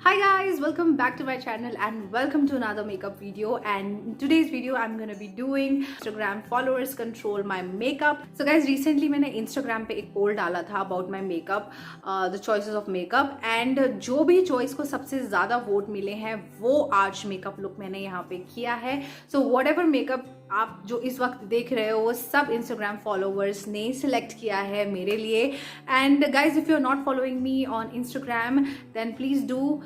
Hi guys, welcome back to my channel and welcome to another makeup video. And in today's video I'm gonna be doing Instagram followers control my makeup. So guys, recently मैंने Instagram पे एक poll डाला था about my makeup, the choices of makeup, and जो भी choice को सबसे ज़्यादा vote मिले हैं वो आज makeup look मैंने यहाँ पे किया है. So whatever makeup आप जो इस वक्त देख रहे हो वो सब Instagram followers ने select किया है मेरे लिए. And guys, if you're not following me on Instagram, then please do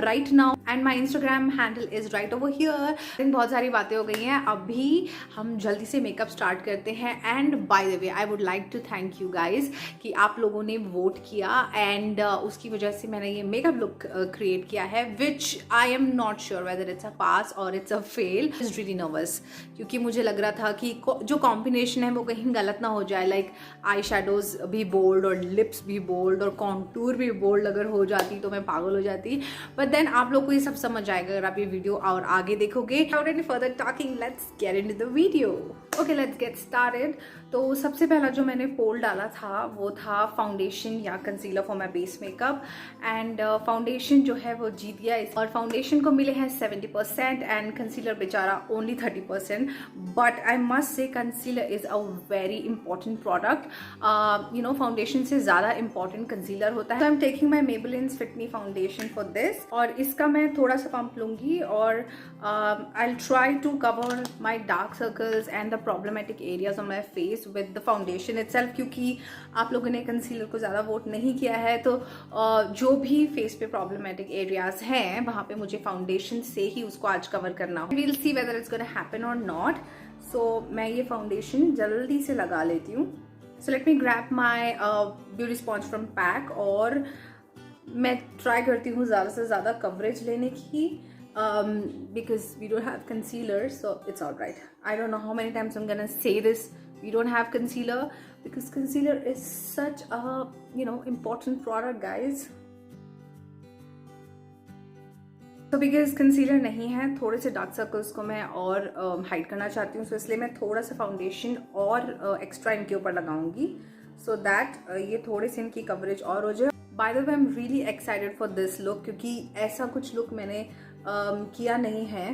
right now. And my Instagram handle is right over here. बहुत सारी बातें हो गई हैं, अभी हम जल्दी से मेकअप स्टार्ट करते हैं. And by the way I would like to thank you guys कि आप लोगों ने वोट किया एंड उसकी वजह से मैंने ये मेकअप लुक क्रिएट किया है, which I am not sure whether it's a pass or it's a fail. Is really nervous क्योंकि मुझे लग रहा था कि जो कॉम्बिनेशन है वो कहीं गलत ना हो जाए. लाइक आई शेडोज भी बोल्ड और लिप्स भी बोल्ड और कॉन्टूर भी बोल्ड अगर हो जाती तो मैं पागल हो जाती. बट देन आप लोग को ये सब समझ आएगा अगर आप ये वीडियो और आगे देखोगे. Without any further talking, let's get into the video. Okay, let's get started. तो सबसे पहला जो मैंने पोल डाला था वो था फाउंडेशन या concealer for my base makeup. And foundation जो है वो जीत गया और फाउंडेशन को मिले हैं 70% एंड कंसीलर बेचारा only 30%. But I must say concealer is a very important product. You know, foundation से ज़्यादा इंपॉर्टेंट कंसीलर होता है. I am taking my Maybelline Fit Me foundation for this और इसका मैं थोड़ा सा पंप लूँगी और I will try to cover my dark circles and the problematic areas on my face with the foundation itself. क्योंकि आप लोगों ने कंसीलर को ज़्यादा वोट नहीं किया है तो जो भी फेस पे प्रॉब्लमेटिक एरियाज हैं वहाँ पे मुझे फाउंडेशन से ही उसको आज कवर करना हो. We will see whether it's gonna happen और नॉट. सो मैं ये फाउंडेशन जल्दी से लगा लेती हूँ. So let me grab my beauty sponge from pack और मैं ट्राई करती हूँ ज़्यादा से ज़्यादा कवरेज लेने की. Because we don't have concealer, so it's all right. I don't know how many times I'm gonna say this. We don't have concealer because concealer is such a, you know, important product, guys. तो because concealer नहीं है, थोड़े से dark circles को मैं और hide करना चाहती हूँ, so इसलिए मैं थोड़ा सा फाउंडेशन और एक्स्ट्रा इनके ऊपर लगाऊंगी so that ये थोड़े से इनकी कवरेज और हो जाए. By the way, I'm really excited for this look क्योंकि ऐसा कुछ look मैंने किया नहीं है.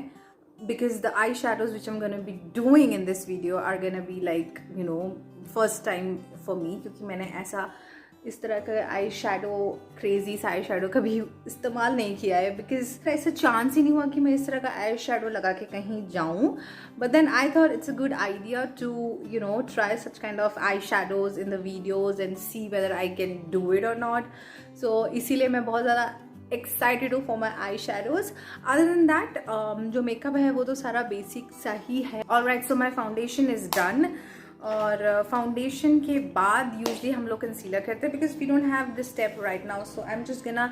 Because the eyeshadows which I'm gonna be doing in this video are gonna be like, you know, first time for me क्योंकि मैंने ऐसा इस तरह का आई शेडो क्रेजी सा आई शेडो कभी इस्तेमाल नहीं किया है. बिकॉज ऐसा चांस ही नहीं हुआ कि मैं इस तरह का आई शेडो लगा के कहीं जाऊँ. But then I thought it's a good idea to, you know, try such kind of eye shadows in the videos and see whether I can do it और नॉट. सो इसीलिए मैं बहुत ज़्यादा excited हूँ for my eye shadows. Other than that जो makeup है वो तो सारा बेसिक सा ही है. Alright, so my foundation is done और फाउंडेशन के बाद यूजली हम लोग कंसीलर करते हैं because we don't have this step right now. So I am just gonna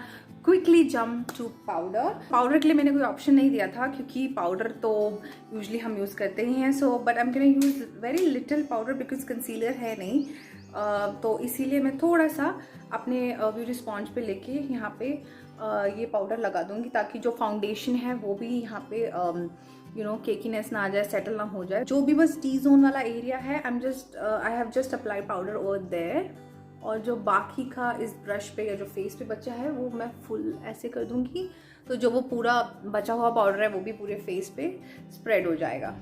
quickly jump to powder. Powder के लिए मैंने कोई ऑप्शन नहीं दिया था क्योंकि पाउडर तो यूजली हम यूज़ करते ही हैं. So but I am gonna use very little powder because concealer है नहीं. तो इसीलिए मैं थोड़ा सा अपने ब्यूटी स्पॉन्ज पे लेके यहाँ पे ये पाउडर लगा दूंगी ताकि जो फाउंडेशन है वो भी यहाँ पे यू नो केकीनेस ना आ जाए, सेटल ना हो जाए. जो भी बस टी जोन वाला एरिया है I have just applied powder over there. और जो बाकी का इस ब्रश पे या जो फेस पे बचा है वो मैं फुल ऐसे कर दूंगी तो जो वो पूरा बचा हुआ पाउडर है वो भी पूरे फेस पे स्प्रेड हो जाएगा.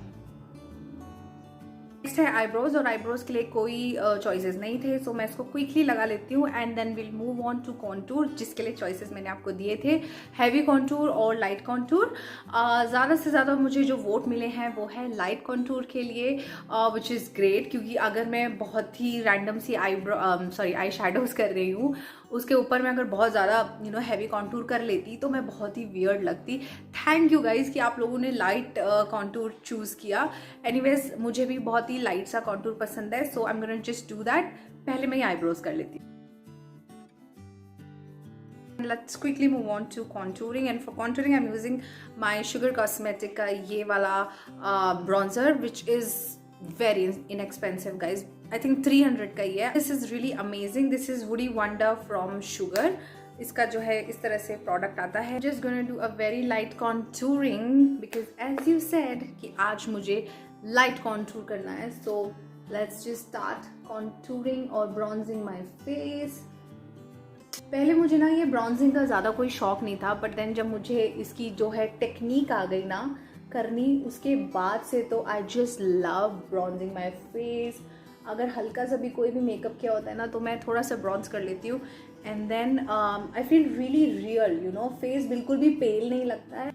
नेक्स्ट है आईब्रोज और आईब्रोज के लिए कोई चॉइसेस नहीं थे. सो मैं इसको क्विकली लगा लेती हूँ and then will move on to contour जिसके लिए चॉइसेस मैंने आपको दिए थे, हैवी कॉन्टूर और लाइट कॉन्टूर. ज़्यादा से ज़्यादा मुझे जो वोट मिले हैं वो है लाइट कॉन्टूर के लिए, विच इज़ ग्रेट. क्योंकि अगर मैं बहुत ही रैंडम सी आई शेडोज कर रही हूँ उसके ऊपर मैं अगर बहुत ज़्यादा यू नो हैवी कॉन्टूर कर लेती तो मैं बहुत ही वियर्ड लगती. थैंक यू गाइज कि आप लोगों ने लाइट कॉन्टूर चूज़ किया. एनीवेज मुझे भी बहुत ही लाइट सा कॉन्टूर पसंद है. So I am gonna just do that. पहले मैं आईब्रोज कर लेती हूँ. Let's quickly move on to contouring, and for contouring I'm using my Sugar Cosmetic का ये वाला bronzer which is very inexpensive guys. I think 300 का ही है. This is really amazing. This is Woody Wonder from Sugar. इसका जो है इस तरह से प्रोडक्ट आता है. Just gonna do a very light contouring because as you said कि आज मुझे light contour करना है. So let's just start contouring or bronzing my face. पहले मुझे ना ये ब्रॉन्जिंग का ज़्यादा कोई शौक नहीं था, बट देन जब मुझे इसकी जो है टेक्निक आ गई ना करनी, उसके बाद से तो I just love bronzing my face. अगर हल्का सा भी कोई भी मेकअप किया होता है ना तो मैं थोड़ा सा ब्रॉन्ज कर लेती हूँ, and then I feel really real, you know, face बिल्कुल भी पेल नहीं लगता है।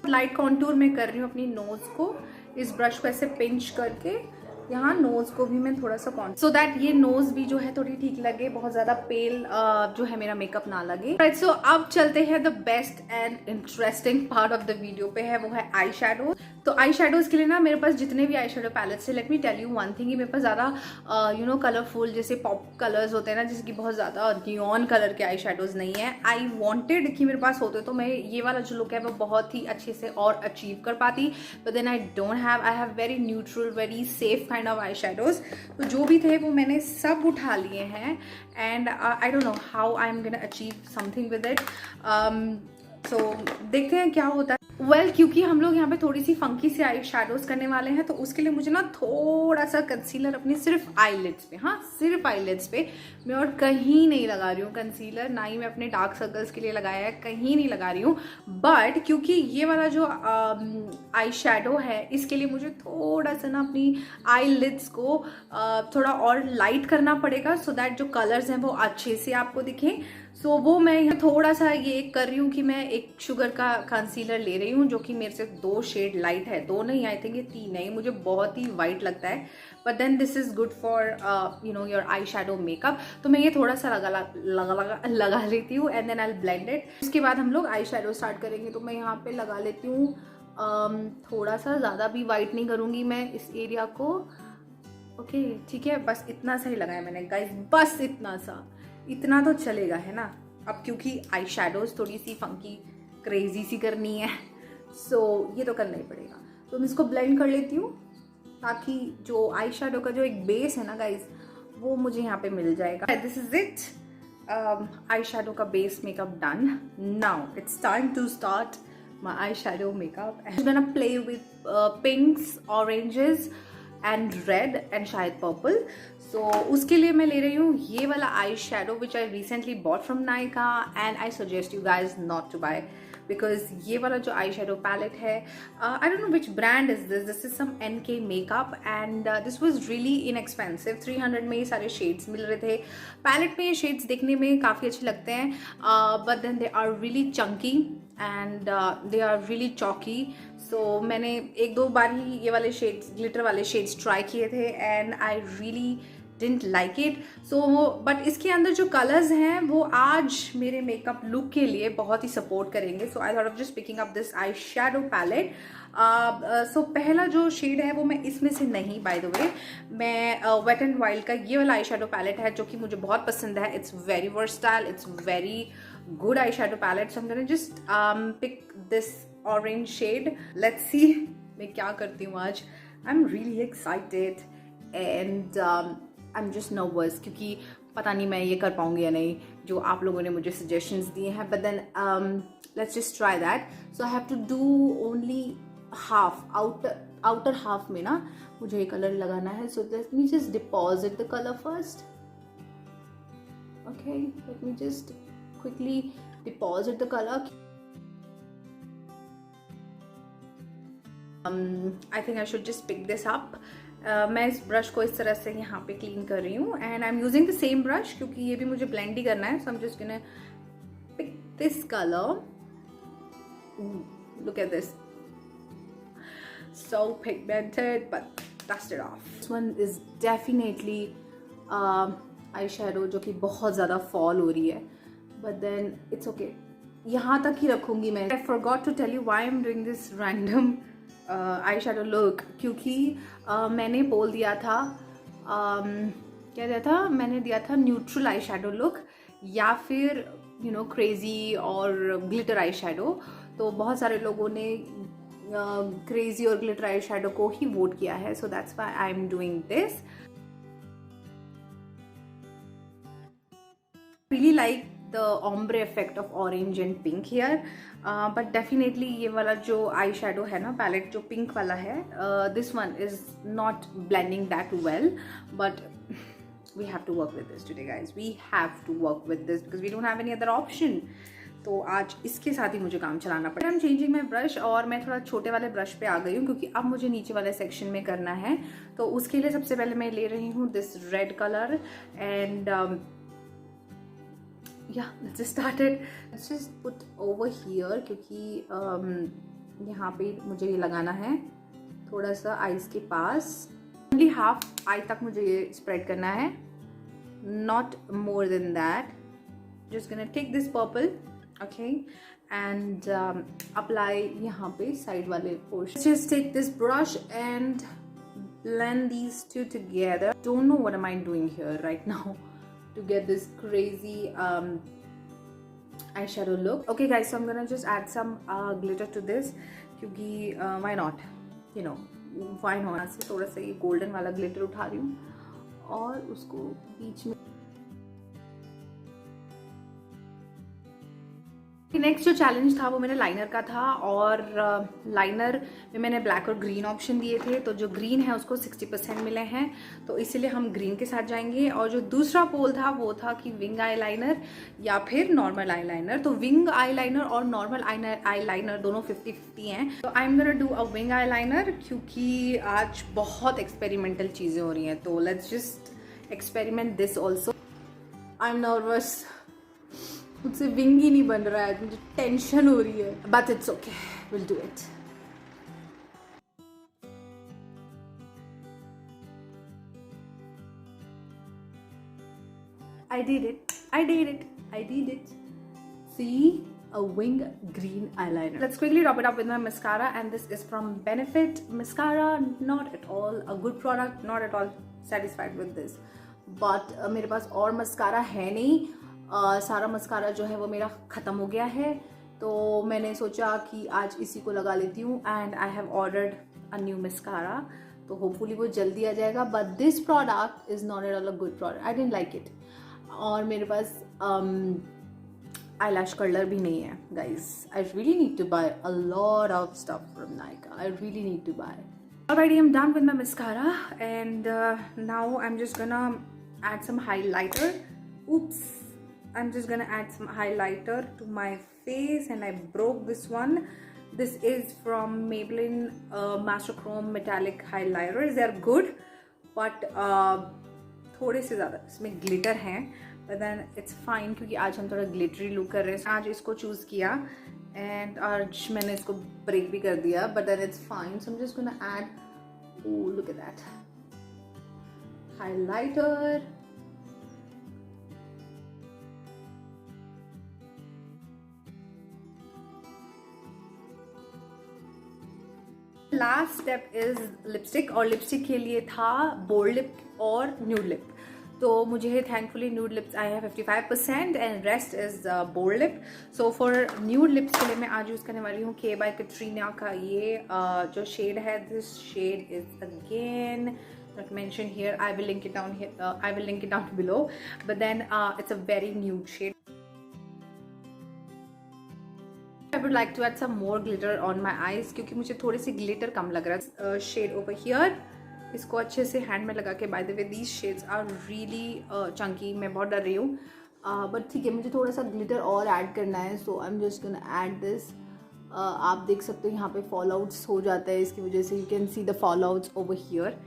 लाइट कॉन्टूर में कर रही हूँ अपनी नोज को, इस ब्रश को ऐसे पिंच करके यहाँ नोज को भी मैं थोड़ा सा सो दैट ये नोज भी जो है थोड़ी ठीक लगे, बहुत ज्यादा पेल जो है मेरा मेकअप ना लगे। राइट, सो अब चलते हैं the best and interesting part of the video पे है, वो है आई शेडो। तो आई शेडोज के लिए ना मेरे पास जितने भी आई शेडो पैलेट्स है, let me tell you one thing, मेरे पास ज्यादा यू नो कलरफुल जैसे पॉप कलर्स होते हैं ना, जैसे कि बहुत ज्यादा नियॉन कलर के आई शेडोज नहीं है। आई वॉन्टेड कि मेरे पास होते तो मैं ये वाला जो लुक है वो बहुत ही अच्छे से और अचीव कर पाती, but then I don't have, I have very neutral very safe kind of eye shadows. तो जो भी थे वो मैंने सब उठा लिए हैं, and I don't know how I am gonna achieve something with it. So देखते हैं क्या होता है। वेल, क्योंकि हम लोग यहाँ पे थोड़ी सी फंकी से आई शेडोज करने वाले हैं, तो उसके लिए मुझे ना थोड़ा सा कंसीलर अपनी सिर्फ आईलिड्स पे, हाँ सिर्फ आईलिड्स पे, मैं और कहीं नहीं लगा रही हूँ कंसीलर, ना ही मैं अपने डार्क सर्कल्स के लिए लगाया है, कहीं नहीं लगा रही हूँ। बट क्योंकि ये वाला जो आई शेडो है, इसके लिए मुझे थोड़ा सा ना अपनी आईलिड्स को थोड़ा और लाइट करना पड़ेगा, सो दैट जो कलर्स हैं वो अच्छे से आपको दिखें। सो वो मैं यहाँ थोड़ा सा ये कर रही हूँ कि मैं एक शुगर का कंसीलर ले रही हूँ, जो कि मेरे से 2 शेड लाइट है, 2 नहीं, आई थिंक ये 3 है, मुझे बहुत ही वाइट लगता है, but then this is good for you know your eye shadow makeup. तो मैं ये थोड़ा सा लगा लेती हूँ, and then I blend it. उसके बाद हम लोग आई शेडो स्टार्ट करेंगे। तो मैं यहाँ पे लगा लेती हूँ थोड़ा सा, ज़्यादा भी वाइट नहीं करूँगी मैं इस एरिया को। ओके ठीक है, बस इतना सा ही लगाया मैंने गाइस, बस इतना सा, इतना तो चलेगा है ना। अब क्योंकि आई शेडोज थोड़ी सी फंकी क्रेजी सी करनी है, सो ये तो करना ही पड़ेगा। तो मैं इसको ब्लेंड कर लेती हूँ, ताकि जो आई शेडो का जो एक बेस है ना गाइज, वो मुझे यहाँ पे मिल जाएगा। This is it, eye shadow का base makeup done. Now it's time to start my eye shadow makeup. I am gonna play with pinks, oranges and red and शायद पर्पल। सो उसके लिए मैं ले रही हूँ ये वाला eye shadow which I recently bought from Nykaa, and I suggest you guys not to buy, because ये वाला जो आई शेडो पैलेट है, I don't know which brand is this is some NK makeup, and this was really inexpensive. 300 में ये सारे shades मिल रहे थे। Palette में ये शेड्स देखने में काफ़ी अच्छे लगते हैं, but then they are really chunky and they are really chalky. So मैंने 1-2 बार ही ये वाले शेड्स, ग्लिटर वाले शेड्स ट्राई किए थे, and I really didn't like it. So but इसके अंदर जो कलर्स हैं वो आज मेरे मेकअप लुक के लिए बहुत ही सपोर्ट करेंगे। So I thought of just picking up this eye shadow palette. So पहला जो शेड है वो मैं इसमें से नहीं, बाय द वे, मैं वेट एंड वाइल्ड का ये वाला आई शेडो पैलेट है, जो कि मुझे बहुत पसंद है। It's very versatile, it's very good eye shadow palette. So I am gonna just pick this orange shade. Let's see मैं क्या करती हूँ आज। I am really excited and I am just nervous, क्योंकि पता नहीं मैं ये कर पाऊंगी या नहीं, जो आप लोगों ने मुझे सजेशंस दिए हैं, but then let's just try that. So I have to do only half, outer half में ना मुझे ये कलर लगाना है। So let me just deposit the colour first. Okay, let me just quickly deposit the colour. I think I should just pick this up. मैं इस brush को इस तरह से यहाँ पे क्लीन कर रही हूँ, and I am using the same brush, क्योंकि ये भी मुझे ब्लेंड ही करना है। So I am just gonna pick this colour. Look at this, so pigmented, but dust it off. This one is definitely eyeshadow जो कि बहुत ज़्यादा फॉल हो रही है, but then it's okay, यहाँ तक ही रखूँगी मैं। I forgot to tell you why I'm doing this random eye shadow look, क्योंकि मैंने बोल दिया था, क्या दिया था मैंने, दिया था न्यूट्रल आई शेडो लुक या फिर यू नो क्रेजी और ग्लिटर आई शेडो। तो बहुत सारे लोगों ने क्रेजी और ग्लिटर आई शेडो को ही वोट किया है, सो that's why I am doing this. Really like the ombre effect of orange and pink here, but definitely ये वाला जो आई शेडो है ना पैलेट, जो पिंक वाला है, this one is not blending that well, but we have to work with this today guys, we have to work with this because we don't have any other option. तो आज इसके साथ ही मुझे काम चलाना पड़ा। I'm changing my brush और मैं थोड़ा छोटे वाले ब्रश पे आ गई हूँ क्योंकि अब मुझे नीचे वाले सेक्शन में करना है। तो उसके लिए सबसे पहले मैं ले रही हूँ this red colour and yeah, let's just start it. Let's just put over here क्योंकि यहाँ पे मुझे ये लगाना है थोड़ा सा आईज के पास। ओनली हाफ आई तक मुझे ये स्प्रेड करना है, not more than that. Just gonna take this purple, okay, and apply यहाँ पे साइड वाले portion. Just take this brush and blend these two together. Don't know what am I doing here right now to get this crazy eyeshadow look. Okay guys, so I'm gonna just add some glitter to this क्योंकि why not, you know, why not. यहाँ से थोड़ा सा ये golden वाला glitter उठा रही हूँ और उसको बीच में। नेक्स्ट जो चैलेंज था वो मेरे लाइनर का था और लाइनर में मैंने ब्लैक और ग्रीन ऑप्शन दिए थे। तो जो ग्रीन है उसको 60% मिले हैं तो इसीलिए हम ग्रीन के साथ जाएंगे। और जो दूसरा पोल था वो था कि विंग आई लाइनर या फिर नॉर्मल आई लाइनर। तो विंग आई लाइनर और नॉर्मल आई लाइनर दोनों 50-50 हैं। तो आई am gonna do a wing eye liner क्योंकि आज बहुत एक्सपेरिमेंटल चीज़ें हो रही हैं। तो let's just experiment this also. I am nervous, मुझसे विंग ही नहीं बन रहा है, मुझे टेंशन हो रही है, but it's okay, will do it. I did it, I did it, I did it. See, a wing green eyeliner. Let's quickly top it up with my mascara, and this is from Benefit mascara. Not at all a good product, not at all satisfied with this. But मेरे पास और mascara है नहीं। सारा mascara जो है वो मेरा ख़त्म हो गया है तो मैंने सोचा कि आज इसी को लगा लेती हूँ। And I have ordered a new mascara, तो होपफुली वो जल्दी आ जाएगा। But this product is not at all a good product, I didn't like it. और मेरे पास आई लैश कर्लर भी नहीं है guys. I really need to buy a lot of stuff from Nykaa, I really need to buy. Alrighty, I'm done with my mascara and now I'm just gonna add some highlighter. Oops. I'm just gonna add some highlighter to my face and I broke this one. This is from Maybelline Master Chrome Metallic Highlighters. They are good but थोड़े से ज़्यादा इसमें glitter हैं, but then it's fine क्योंकि आज हम थोड़ा glittery look कर रहे हैं। आज इसको चूज़ किया and आज मैंने इसको ब्रेक भी कर दिया, but then it's fine. So I'm just gonna add, oh look at that, highlighter. Last step is lipstick और लिपस्टिक के लिए था बोल्ड लिप और न्यूड लिप। तो मुझे थैंकफुली न्यूड लिप्स आए हैं 55% and rest is bold lip. So for nude lips के लिए मैं आज यूज़ करने वाली हूँ के बाय कैटरीना का ये जो शेड है। This shade is again not mentioned here, I will link it down here, I will link it down below, but then it's a very nude shade. I would like to add some more glitter on my eyes क्योंकि मुझे थोड़ी सी glitter कम लग रहा है। Shade over here, इसको अच्छे से hand में लगा के, by the way these shades are really chunky. मैं बहुत डर रही हूँ बट ठीक है, मुझे थोड़ा सा ग्लिटर और ऐड करना है। So I am just gonna add this. आप देख सकते हो यहाँ पे फॉल आउट्स हो जाता है इसकी वजह से, you can see the fall outs over here.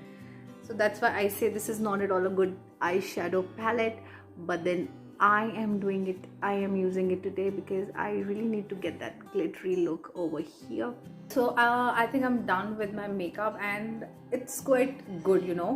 So that's why I say this is not at all a good eye shadow palette, but then I am doing it, I am using it today because I really need to get that glittery look over here. So I think I'm done with my makeup and it's quite good, you know,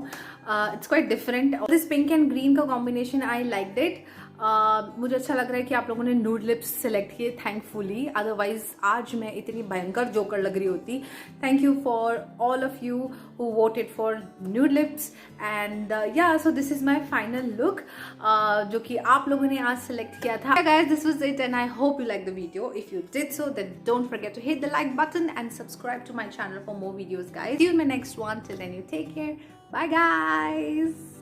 it's quite different. This pink and green का combination, I liked it. मुझे अच्छा लग रहा है कि आप लोगों ने न्यूड लिप्स सेलेक्ट किए, थैंकफुली, अदरवाइज आज मैं इतनी भयंकर जोकर लग रही होती। Thank you for all of you who voted for nude lips and yeah so this is my final look जो कि आप लोगों ने आज सेलेक्ट किया था। Guys, this was it and I hope you like the video. If you did so then don't forget to hit the like button and subscribe to my channel for more videos guys. See you in my next one, till then you take care, bye guys.